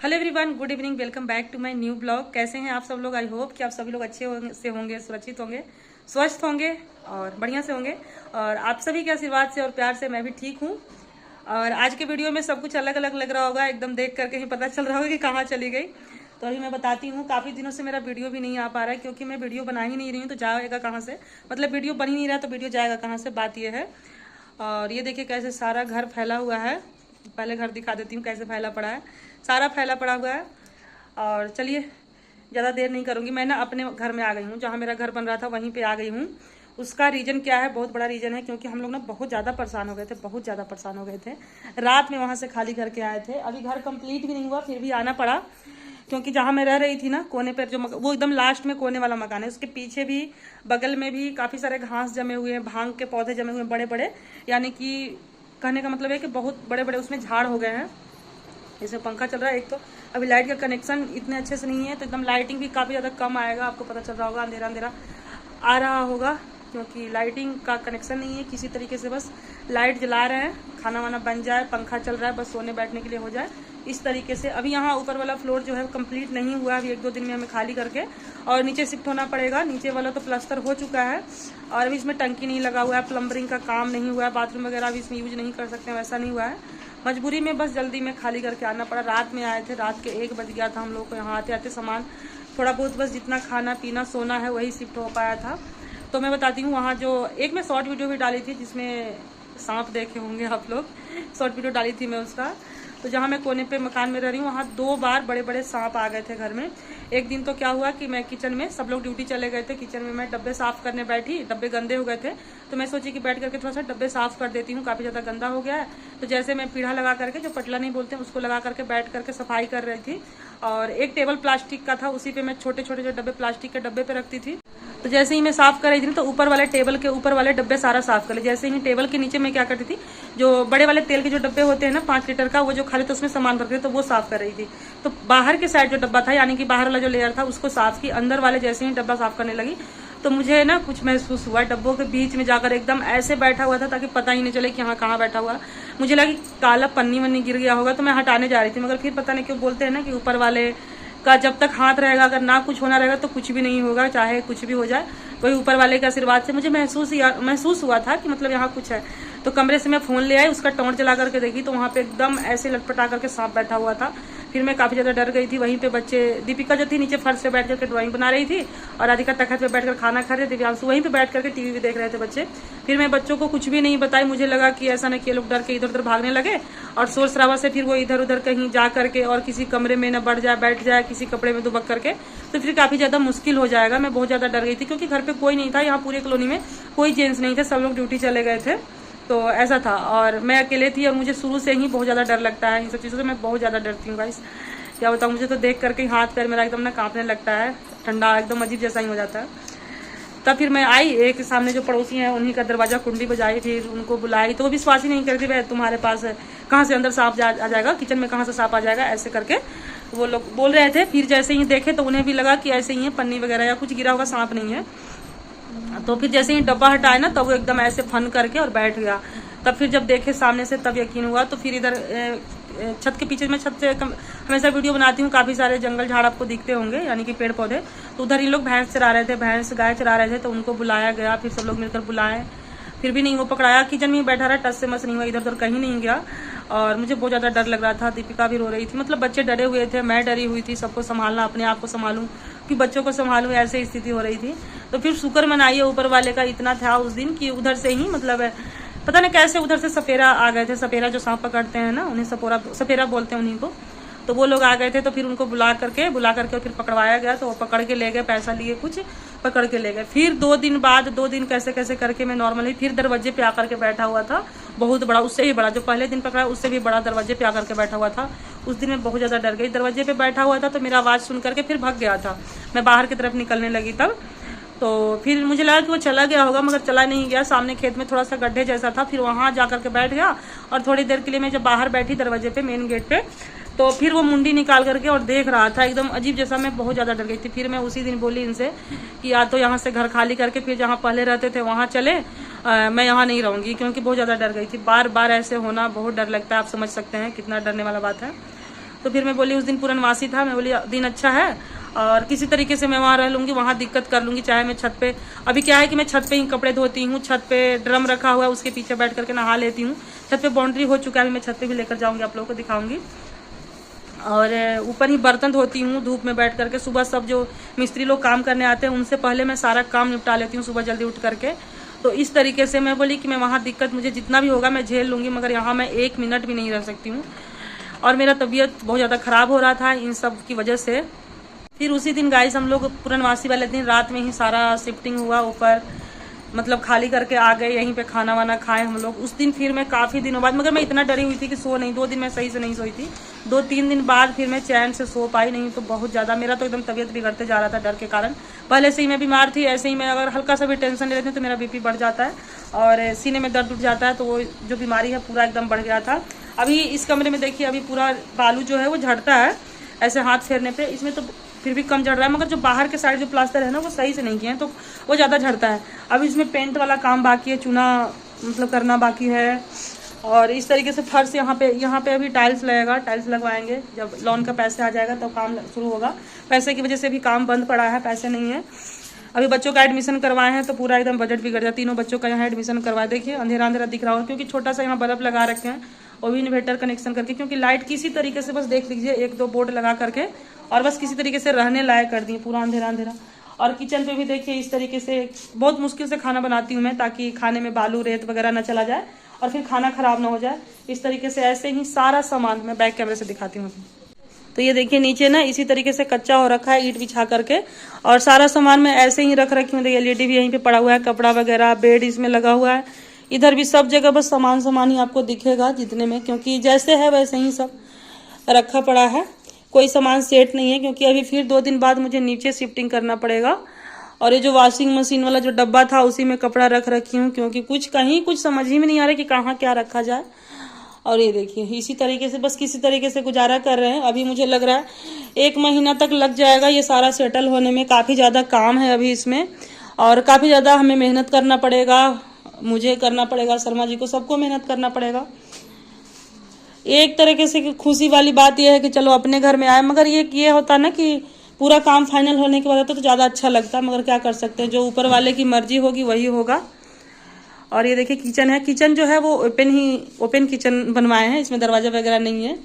Hello everyone, good evening. Welcome back to my new blog. कैसे हैं आप सब लोग? आई होप कि आप सभी लोग अच्छे से होंगे, सुरक्षित होंगे, स्वस्थ होंगे और बढ़िया से होंगे। और आप सभी के आशीर्वाद से और प्यार से मैं भी ठीक हूँ। और आज के वीडियो में सब कुछ अलग अलग लग रहा होगा, एकदम देख करके ही पता चल रहा होगा कि कहाँ चली गई। तो अभी मैं बताती हूँ, काफ़ी दिनों से मेरा वीडियो भी नहीं आ पा रहा है क्योंकि मैं वीडियो बना ही नहीं रही हूँ, तो जाएगा कहाँ से? मतलब वीडियो बन ही नहीं रहा तो वीडियो जाएगा कहाँ से, बात ये है। और ये देखिए कैसे सारा घर फैला हुआ है। पहले घर दिखा देती हूँ कैसे फैला पड़ा है। सारा फैला पड़ा हुआ है। और चलिए ज़्यादा देर नहीं करूँगी। मैं ना अपने घर में आ गई हूँ, जहाँ मेरा घर बन रहा था वहीं पे आ गई हूँ। उसका रीज़न क्या है? बहुत बड़ा रीज़न है, क्योंकि हम लोग ना बहुत ज़्यादा परेशान हो गए थे, बहुत ज़्यादा परेशान हो गए थे। रात में वहाँ से खाली करके आए थे। अभी घर कंप्लीट भी नहीं हुआ, फिर भी आना पड़ा, क्योंकि जहाँ मैं रह रही थी ना, कोने पर जो वो एकदम लास्ट में कोने वाला मकान है, उसके पीछे भी बगल में भी काफ़ी सारे घास जमे हुए हैं, भांग के पौधे जमे हुए हैं बड़े बड़े। यानी कि कहने का मतलब है कि बहुत बड़े बड़े उसमें झाड़ हो गए हैं। इसमें पंखा चल रहा है। एक तो अभी लाइट का कनेक्शन इतने अच्छे से नहीं है, तो एकदम लाइटिंग भी काफ़ी ज़्यादा कम आएगा। आपको पता चल रहा होगा, अंधेरा अंधेरा आ रहा होगा, क्योंकि लाइटिंग का कनेक्शन नहीं है किसी तरीके से। बस लाइट जला रहे हैं, खाना वाना बन जाए, पंखा चल रहा है, बस सोने बैठने के लिए हो जाए, इस तरीके से। अभी यहाँ ऊपर वाला फ्लोर जो है कंप्लीट नहीं हुआ, अभी 1-2 दिन में हमें खाली करके और नीचे शिफ्ट होना पड़ेगा। नीचे वाला तो प्लास्टर हो चुका है और अभी इसमें टंकी नहीं लगा हुआ है, प्लम्बरिंग का काम नहीं हुआ है, बाथरूम वगैरह भी इसमें यूज नहीं कर सकते, वैसा नहीं हुआ है। मजबूरी में बस जल्दी में खाली करके आना पड़ा। रात में आए थे, रात के 1 बज गया था हम लोग को। यहाँ आते आते सामान थोड़ा बहुत, बस जितना खाना पीना सोना है वही शिफ्ट हो पाया था। तो मैं बताती हूँ, वहाँ जो एक मैं शॉर्ट वीडियो भी डाली थी जिसमें सांप देखे होंगे आप लोग, शॉर्ट वीडियो डाली थी मैं उसका। तो जहाँ मैं कोने पे मकान में रह रही हूँ, वहाँ 2 बार बड़े बड़े सांप आ गए थे घर में। एक दिन तो क्या हुआ कि मैं किचन में, सब लोग ड्यूटी चले गए थे, किचन में मैं डब्बे साफ करने बैठी, डब्बे गंदे हो गए थे, तो मैं सोची कि बैठ करके थोड़ा सा डब्बे साफ कर देती हूँ, काफ़ी ज़्यादा गंदा हो गया है। तो जैसे मैं पीढ़ा लगा करके, जो पटला नहीं बोलते हैं, उसको लगा करके बैठ करके सफाई कर रही थी। और एक टेबल प्लास्टिक का था, उसी पे मैं छोटे छोटे जो डब्बे प्लास्टिक के डब्बे पे रखती थी। तो जैसे ही मैं साफ कर रही थी ना, तो ऊपर वाले टेबल के ऊपर वाले डब्बे सारा साफ कर ले। जैसे ही टेबल के नीचे मैं क्या करती थी, जो बड़े वाले तेल के जो डब्बे होते हैं ना 5 लीटर का, वो जो खाली तो उसमें सामान भरते थे, तो वो साफ कर रही थी। तो बाहर के साइड जो डब्बा था, यानी कि बाहर वाला जो लेयर था, उसको साफ की। अंदर वाले जैसे ही डब्बा साफ करने लगी तो मुझे ना कुछ महसूस हुआ। डब्बों के बीच में जाकर एकदम ऐसे बैठा हुआ था ताकि पता ही नहीं चले कि हाँ कहाँ बैठा हुआ। मुझे लगा कि काला पन्नी वन्नी गिर गया होगा, तो मैं हटाने जा रही थी, मगर फिर पता नहीं क्यों बोलते हैं ना कि ऊपर वाले का जब तक हाथ रहेगा, अगर ना कुछ होना रहेगा तो कुछ भी नहीं होगा, चाहे कुछ भी हो जाए। वही ऊपर वाले के आशीर्वाद से मुझे महसूस हुआ था कि मतलब यहाँ कुछ है। तो कमरे से मैं फ़ोन ले आई, उसका टॉर्च जला करके देखी, तो वहाँ पे एकदम ऐसे लटपटा करके सांप बैठा हुआ था। फिर मैं काफ़ी ज़्यादा डर गई थी। वहीं पे बच्चे, दीपिका जो थी नीचे फर्श पे बैठ करके ड्राइंग बना रही थी, और राधिका तखत पे बैठकर खाना खा रहे थे, दिव्यांशु वहीं पे बैठ करके टीवी भी देख रहे थे बच्चे। फिर मैं बच्चों को कुछ भी नहीं बताई। मुझे लगा कि ऐसा नहीं कि लोग डर के इधर उधर भागने लगे, और शोर शराबा से फिर वो इधर उधर कहीं जा करके और किसी कमरे में न बढ़ जाए, बैठ जाए किसी कपड़े में दुबक करके, तो फिर काफ़ी ज़्यादा मुश्किल हो जाएगा। मैं बहुत ज़्यादा डर गई थी, क्योंकि घर पे कोई नहीं था, यहाँ पूरी कॉलोनी में कोई जेंट्स नहीं थे, सब लोग ड्यूटी चले गए थे, तो ऐसा था। और मैं अकेले थी, और मुझे शुरू से ही बहुत ज़्यादा डर लगता है इन सब चीज़ों से। मैं बहुत ज़्यादा डरती हूँ गाइस, क्या बताऊँ। मुझे तो देख करके हाथ पैर मेरा एकदम ना कांपने लगता है, ठंडा एकदम अजीब जैसा ही हो जाता है। तब फिर मैं आई, एक सामने जो पड़ोसी हैं उन्हीं का दरवाजा कुंडी बजाई, फिर उनको बुलाई, तो वो विश्वास ही नहीं करती, भाई तुम्हारे पास कहाँ से अंदर सांप आ जाएगा, किचन में कहाँ से सांप आ जाएगा, ऐसे करके वो लोग बोल रहे थे। फिर जैसे ही देखे तो उन्हें भी लगा कि ऐसे ही है, पन्नी वगैरह या कुछ गिरा होगा, सांप नहीं है। तो फिर जैसे ही डब्बा हटाया ना, तब वो एकदम ऐसे फन करके और बैठ गया। तब फिर जब देखे सामने से तब यकीन हुआ। तो फिर इधर छत के पीछे, मैं छत से हमेशा वीडियो बनाती हूँ, काफ़ी सारे जंगल झाड़ आपको दिखते होंगे, यानी कि पेड़ पौधे। तो उधर इन लोग भैंस चरा रहे थे, भैंस गाय चरा रहे थे, तो उनको बुलाया गया। फिर सब लोग मिलकर बुलाए, फिर भी नहीं वो पकड़ाया। किचन में बैठा रहा, टस से मस नहीं हुआ, इधर उधर कहीं नहीं गया। और मुझे बहुत ज़्यादा डर लग रहा था। दीपिका भी रो रही थी, मतलब बच्चे डरे हुए थे, मैं डरी हुई थी। सबको संभालना, अपने आप को संभालूं कि बच्चों को संभालूं, ऐसे स्थिति हो रही थी। तो फिर शुक्र मनाइए ऊपर वाले का इतना था उस दिन कि उधर से ही, मतलब पता नहीं कैसे उधर से सपेरा आ गए थे। सपेरा जो सांप पकड़ते हैं ना, उन्हें सपेरा बोलते हैं उन्हीं को। तो वो लोग आ गए थे, तो फिर उनको बुला करके और फिर पकड़वाया गया। तो वो पकड़ के ले गए, पैसा लिए कुछ, पकड़ के ले गए। फिर 2 दिन बाद, 2 दिन कैसे कैसे करके मैं नॉर्मली फिर दरवाजे पे आकर के बैठा हुआ था। बहुत बड़ा, उससे भी बड़ा, जो पहले दिन पकड़ा उससे भी बड़ा दरवाजे पे आकर के बैठा हुआ था। उस दिन मैं बहुत ज़्यादा डर गई। दरवाजे पे बैठा हुआ था, तो मेरा आवाज़ सुन करके फिर भाग गया था। मैं बाहर की तरफ निकलने लगी तब, तो फिर मुझे लगा कि वो चला गया होगा, मगर चला नहीं गया। सामने खेत में थोड़ा सा गड्ढे जैसा था, फिर वहाँ जा करके बैठ गया। और थोड़ी देर के लिए मैं जब बाहर बैठी दरवाजे पे, मेन गेट पे, तो फिर वो मुंडी निकाल करके और देख रहा था, एकदम अजीब जैसा। मैं बहुत ज़्यादा डर गई थी। फिर मैं उसी दिन बोली इनसे कि या तो यहाँ से घर खाली करके फिर जहाँ पहले रहते थे वहाँ चले, मैं यहाँ नहीं रहूँगी, क्योंकि बहुत ज़्यादा डर गई थी। बार बार ऐसे होना बहुत डर लगता है, आप समझ सकते हैं कितना डरने वाला बात है। तो फिर मैं बोली उस दिन पूर्णवासी था, मैं बोली दिन अच्छा है और किसी तरीके से मैं वहाँ रह लूँगी, वहाँ दिक्कत कर लूँगी, चाहे मैं छत पे, अभी क्या है कि मैं छत पे ही कपड़े धोती हूँ, छत पे ड्रम रखा हुआ है उसके पीछे बैठ करके नहा लेती हूँ। छत पे बाउंड्री हो चुका है, अभी मैं छत पे भी लेकर जाऊँगी, आप लोगों को दिखाऊंगी। और ऊपर ही बर्तन धोती हूँ धूप में बैठ करके। सुबह सब जो मिस्त्री लोग काम करने आते हैं उनसे पहले मैं सारा काम निपटा लेती हूँ सुबह जल्दी उठ करके। तो इस तरीके से मैं बोली कि मैं वहाँ दिक्कत मुझे जितना भी होगा मैं झेल लूँगी, मगर यहाँ मैं 1 मिनट भी नहीं रह सकती हूँ। और मेरा तबीयत बहुत ज़्यादा ख़राब हो रहा था इन सब की वजह से। फिर उसी दिन गाइस हम लोग पूर्णवासी वाले दिन रात में ही सारा शिफ्टिंग हुआ ऊपर, मतलब खाली करके आ गए, यहीं पे खाना वाना खाए हम लोग उस दिन। फिर मैं काफ़ी दिनों बाद, मगर मैं इतना डरी हुई थी कि सो नहीं, 2 दिन मैं सही से नहीं सोई थी। 2-3 दिन बाद फिर मैं चैन से सो पाई नहीं, तो बहुत ज़्यादा मेरा तो एकदम तबीयत बिगड़ते जा रहा था डर के कारण। पहले से ही मैं बीमार थी, ऐसे ही मैं अगर हल्का सा भी टेंशन ले लेती हूँ तो मेरा BP बढ़ जाता है और सीने में दर्द उठ जाता है, तो वो जो बीमारी है पूरा एकदम बढ़ गया था। अभी इस कमरे में देखिए अभी पूरा बालू जो है वो झड़ता है ऐसे हाथ फेरने पे, इसमें तो फिर भी कम झड़ रहा है, मगर जो बाहर के साइड जो प्लास्टर है ना वो सही से नहीं किए हैं तो वो ज़्यादा झड़ता है। अब इसमें पेंट वाला काम बाकी है, चूना मतलब करना बाकी है। और इस तरीके से फर्श यहाँ पे अभी टाइल्स लगेगा, टाइल्स लगवाएंगे जब लोन का पैसे आ जाएगा तब काम शुरू होगा। पैसे की वजह से भी काम बंद पड़ा है, पैसे नहीं है। अभी बच्चों का एडमिशन करवाए हैं तो पूरा एकदम बजट बिगड़ जाए। तीनों बच्चों का यहाँ एडमिशन करवाए, देखिए अंधेरा अंधेरा दिख रहा होगा क्योंकि छोटा सा यहाँ बल्ब लगा रखे हैं, वो भी इन्वर्टर कनेक्शन करके, क्योंकि लाइट किसी तरीके से बस देख लीजिए 1-2 बोर्ड लगा करके और बस किसी तरीके से रहने लायक कर दिए, पूरा अंधेरा अंधेरा। और किचन पे भी देखिए इस तरीके से बहुत मुश्किल से खाना बनाती हूँ मैं, ताकि खाने में बालू रेत वगैरह ना चला जाए और फिर खाना खराब ना हो जाए। इस तरीके से ऐसे ही सारा सामान मैं बैक कैमरे से दिखाती हूँ। तो ये देखिए नीचे ना इसी तरीके से कच्चा हो रखा है ईंट बिछा करके, और सारा सामान मैं ऐसे ही रख रखी हूँ। देखिए LED भी यहीं पे पड़ा हुआ है, कपड़ा वगैरह, बेड इसमें लगा हुआ है, इधर भी सब जगह बस सामान ही आपको दिखेगा जितने में, क्योंकि जैसे है वैसे ही सब रखा पड़ा है, कोई सामान सेट नहीं है। क्योंकि अभी फिर 2 दिन बाद मुझे नीचे शिफ्टिंग करना पड़ेगा। और ये जो वॉशिंग मशीन वाला जो डब्बा था उसी में कपड़ा रख रखी हूँ, क्योंकि कुछ समझ ही में नहीं आ रहा कि कहाँ क्या रखा जाए। और ये देखिए इसी तरीके से बस किसी तरीके से गुजारा कर रहे हैं। अभी मुझे लग रहा है 1 महीना तक लग जाएगा ये सारा सेटल होने में। काफ़ी ज़्यादा काम है अभी इसमें और काफ़ी ज़्यादा हमें मेहनत करना पड़ेगा, मुझे करना पड़ेगा, शर्मा जी को, सबको मेहनत करना पड़ेगा। एक तरीके से खुशी वाली बात यह है कि चलो अपने घर में आए, मगर ये होता ना कि पूरा काम फाइनल होने के बाद तो ज़्यादा अच्छा लगता, मगर क्या कर सकते हैं, जो ऊपर वाले की मर्जी होगी वही होगा। और ये देखिए किचन है, किचन जो है वो ओपन किचन बनवाए हैं, इसमें दरवाजा वगैरह नहीं है।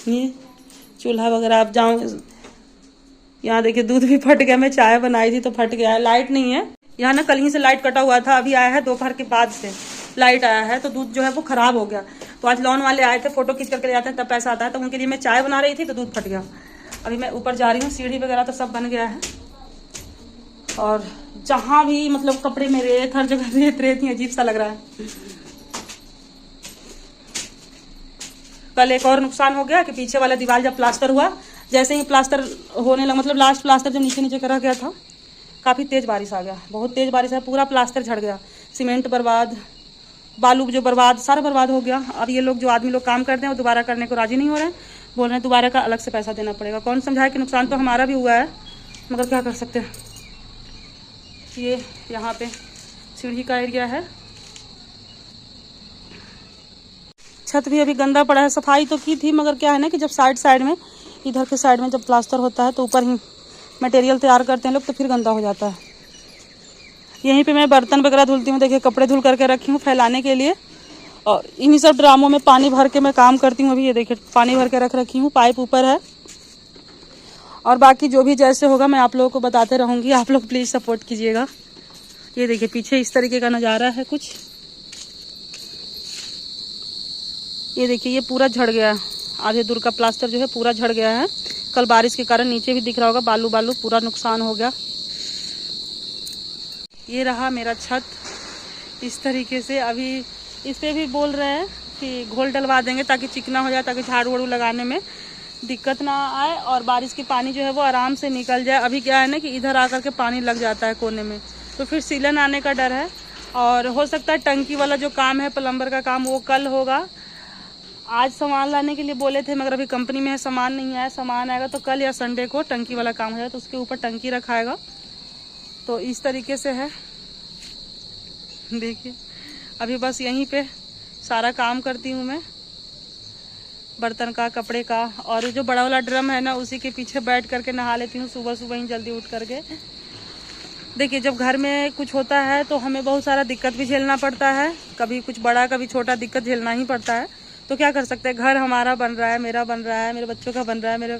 ये चूल्हा वगैरह आप जाओ, यहाँ देखिए दूध भी फट गया, मैं चाय बनाई थी तो फट गया है। लाइट नहीं है यहाँ ना, कल ही से लाइट कटा हुआ था, अभी आया है दोपहर के बाद से लाइट आया है, तो दूध जो है वो खराब हो गया। तो आज लोन वाले आए थे, फोटो खींच करके ले जाते हैं तब पैसा आता है, तो उनके लिए मैं चाय बना रही थी तो दूध फट गया। अभी मैं ऊपर जा रही हूँ, सीढ़ी वगैरह तो सब बन गया है, और जहां भी मतलब कपड़े में रेत, हर जगह रेत ही अजीब सा लग रहा है। कल एक और नुकसान हो गया कि पीछे वाला दीवार जब प्लास्टर हुआ, जैसे ही प्लास्टर होने लगा, मतलब लास्ट प्लास्टर जो नीचे नीचे करा गया था, काफ़ी तेज़ बारिश आ गया, बहुत तेज़ बारिश है, पूरा प्लास्टर झड़ गया, सीमेंट बर्बाद, बालू जो बर्बाद, सारा बर्बाद हो गया। अब ये लोग जो आदमी लोग काम करते हैं वो दोबारा करने को राजी नहीं हो रहे हैं, बोल रहे हैं दोबारा का अलग से पैसा देना पड़ेगा। कौन समझाए कि नुकसान तो हमारा भी हुआ है, मगर क्या कर सकते हैं। ये यहाँ पे सीढ़ी का एरिया है, छत भी अभी गंदा पड़ा है, सफाई तो की थी, मगर क्या है ना कि जब साइड में इधर के साइड में जब प्लास्टर होता है तो ऊपर ही मटेरियल तैयार करते हैं लोग, तो फिर गंदा हो जाता है। यहीं पे मैं बर्तन वगैरह धुलती हूँ, देखिए कपड़े धुल करके रखी हूँ फैलाने के लिए, और इन्हीं सब ड्रामों में पानी भर के मैं काम करती हूँ। अभी ये देखिए पानी भर के रख रखी हूँ, पाइप ऊपर है, और बाकी जो भी जैसे होगा मैं आप लोगों को बताते रहूँगी, आप लोग प्लीज़ सपोर्ट कीजिएगा। ये देखिए पीछे इस तरीके का नज़ारा है कुछ, ये देखिए ये पूरा झड़ गया है, आधे दूर का प्लास्टर जो है पूरा झड़ गया है, कल बारिश के कारण नीचे भी दिख रहा होगा बालू पूरा नुकसान हो गया। ये रहा मेरा छत इस तरीके से। अभी इस पर भी बोल रहे हैं कि घोल डलवा देंगे ताकि चिकना हो जाए, ताकि झाड़ू वाड़ू लगाने में दिक्कत ना आए और बारिश की पानी जो है वो आराम से निकल जाए। अभी क्या है ना कि इधर आकर के पानी लग जाता है कोने में, तो फिर सीलन आने का डर है, और हो सकता है टंकी वाला जो काम है प्लम्बर का काम वो कल होगा। आज सामान लाने के लिए बोले थे, मगर अभी कंपनी में है, सामान नहीं आया, सामान आएगा तो कल या संडे को टंकी वाला काम हो जाए, तो उसके ऊपर टंकी रखाएगा। तो इस तरीके से है, देखिए अभी बस यहीं पे सारा काम करती हूँ मैं। बर्तन का, कपड़े का। और जो बड़ा वाला ड्रम है ना, उसी के पीछे बैठ करके नहा लेती हूँ सुबह सुबह ही जल्दी उठ करके। देखिए, जब घर में कुछ होता है तो हमें बहुत सारा दिक्कत भी झेलना पड़ता है, कभी कुछ बड़ा कभी छोटा दिक्कत झेलना ही पड़ता है। तो क्या कर सकते हैं, घर हमारा बन रहा है, मेरा बन रहा है, मेरे बच्चों का बन रहा है, मेरे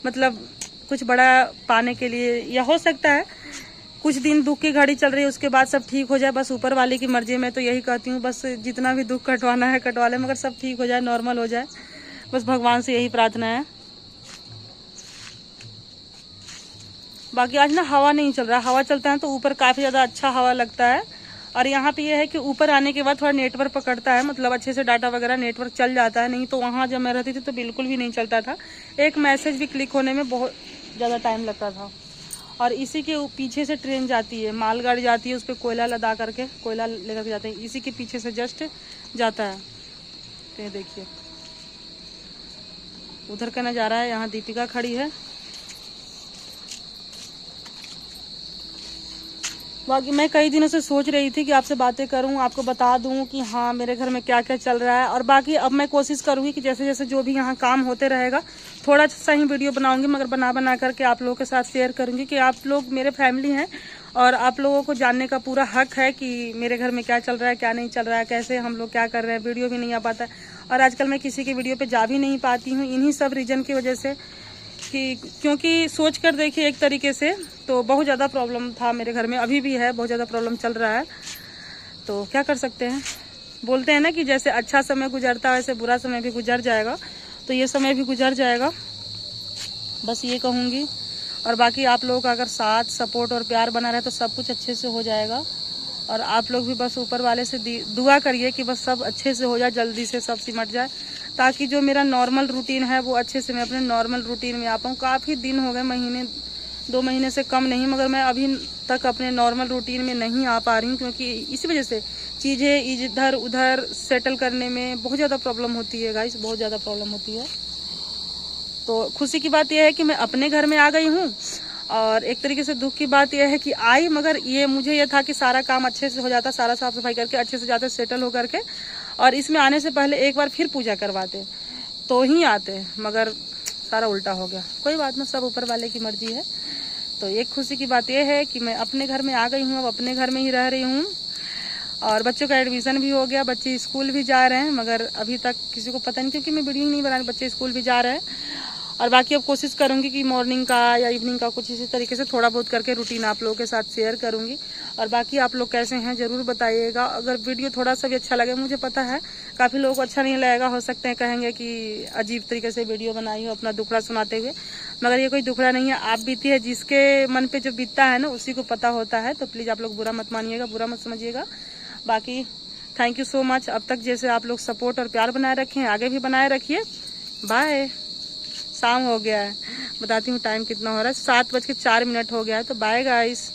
मतलब कुछ बड़ा पाने के लिए, या हो सकता है कुछ दिन दुख की घड़ी चल रही है, उसके बाद सब ठीक हो जाए, बस ऊपर वाले की मर्जी। में तो यही कहती हूँ, बस जितना भी दुख कटवाना है कटवा ले, मगर सब ठीक हो जाए, नॉर्मल हो जाए, बस भगवान से यही प्रार्थना है। बाकी आज ना हवा नहीं चल रहा, हवा चलता है तो ऊपर काफ़ी ज़्यादा अच्छा हवा लगता है। और यहाँ पे ये है कि ऊपर आने के बाद थोड़ा नेटवर्क पकड़ता है, मतलब अच्छे से डाटा वगैरह नेटवर्क चल जाता है। नहीं तो वहाँ जब मैं रहती थी तो बिल्कुल भी नहीं चलता था, एक मैसेज भी क्लिक होने में बहुत ज़्यादा टाइम लगता था। और इसी के पीछे से ट्रेन जाती है, मालगाड़ी जाती है, उस पर कोयला लदा करके, कोयला लेकर के जाते हैं, इसी के पीछे से जस्ट जाता है। तो ये देखिए उधर का नज़ारा है, यहाँ दीपिका खड़ी है। बाकी मैं कई दिनों से सोच रही थी कि आपसे बातें करूं, आपको बता दूं कि हाँ मेरे घर में क्या क्या चल रहा है। और बाकी अब मैं कोशिश करूंगी कि जैसे जैसे जो भी यहाँ काम होते रहेगा थोड़ा सा ही वीडियो बनाऊंगी, मगर बना करके आप लोगों के साथ शेयर करूंगी कि आप लोग मेरे फैमिली हैं और आप लोगों को जानने का पूरा हक है कि मेरे घर में क्या चल रहा है, क्या नहीं चल रहा है, कैसे हम लोग क्या कर रहे हैं। वीडियो भी नहीं आ पाता है और आजकल मैं किसी की वीडियो पर जा भी नहीं पाती हूँ, इन्हीं सब रीजन की वजह से। कि क्योंकि सोच कर देखिए एक तरीके से तो बहुत ज़्यादा प्रॉब्लम था मेरे घर में, अभी भी है, बहुत ज़्यादा प्रॉब्लम चल रहा है। तो क्या कर सकते हैं, बोलते हैं ना कि जैसे अच्छा समय गुजरता है वैसे बुरा समय भी गुजर जाएगा, तो ये समय भी गुजर जाएगा, बस ये कहूँगी। और बाकी आप लोगों का अगर साथ सपोर्ट और प्यार बना रहे तो सब कुछ अच्छे से हो जाएगा। और आप लोग भी बस ऊपर वाले से दुआ करिए कि बस सब अच्छे से हो जाए, जल्दी से सब सिमट जाए, ताकि जो मेरा नॉर्मल रूटीन है वो अच्छे से मैं अपने नॉर्मल रूटीन में आ पाऊँ। काफ़ी दिन हो गए, महीने 2 महीने से कम नहीं, मगर मैं अभी तक अपने नॉर्मल रूटीन में नहीं आ पा रही हूँ, क्योंकि इसी वजह से चीज़ें इधर उधर सेटल करने में बहुत ज़्यादा प्रॉब्लम होती है गाइस, बहुत ज़्यादा प्रॉब्लम होती है। तो खुशी की बात यह है कि मैं अपने घर में आ गई हूँ, और एक तरीके से दुख की बात यह है कि आई, मगर ये मुझे यह था कि सारा काम अच्छे से हो जाता, सारा साफ सफाई करके अच्छे से जाते, सेटल हो करके, और इसमें आने से पहले एक बार फिर पूजा करवाते तो ही आते, मगर सारा उल्टा हो गया। कोई बात नहीं, सब ऊपर वाले की मर्जी है। तो एक खुशी की बात यह है कि मैं अपने घर में आ गई हूँ, अब अपने घर में ही रह रही हूँ, और बच्चों का एडमिशन भी हो गया, बच्चे स्कूल भी जा रहे हैं, मगर अभी तक किसी को पता नहीं, क्योंकि मैं वीडियो नहीं बना रही, बच्चे स्कूल भी जा रहे हैं। और बाकी अब कोशिश करूंगी कि मॉर्निंग का या इवनिंग का कुछ इसी तरीके से थोड़ा बहुत करके रूटीन आप लोगों के साथ शेयर करूंगी। और बाकी आप लोग कैसे हैं ज़रूर बताइएगा। अगर वीडियो थोड़ा सा भी अच्छा लगे, मुझे पता है काफ़ी लोगों को अच्छा नहीं लगेगा, हो सकते हैं कहेंगे कि अजीब तरीके से वीडियो बनाई हो अपना दुखड़ा सुनाते हुए, मगर ये कोई दुखड़ा नहीं है, आप बीती है, जिसके मन पर जो बीतता है ना उसी को पता होता है। तो प्लीज़ आप लोग बुरा मत मानिएगा, बुरा मत समझिएगा। बाकी थैंक यू सो मच, अब तक जैसे आप लोग सपोर्ट और प्यार बनाए रखे हैं आगे भी बनाए रखिए। बाय। शाम हो गया है, बताती हूँ टाइम कितना हो रहा है, 7:04 हो गया है। तो बाय गाइस।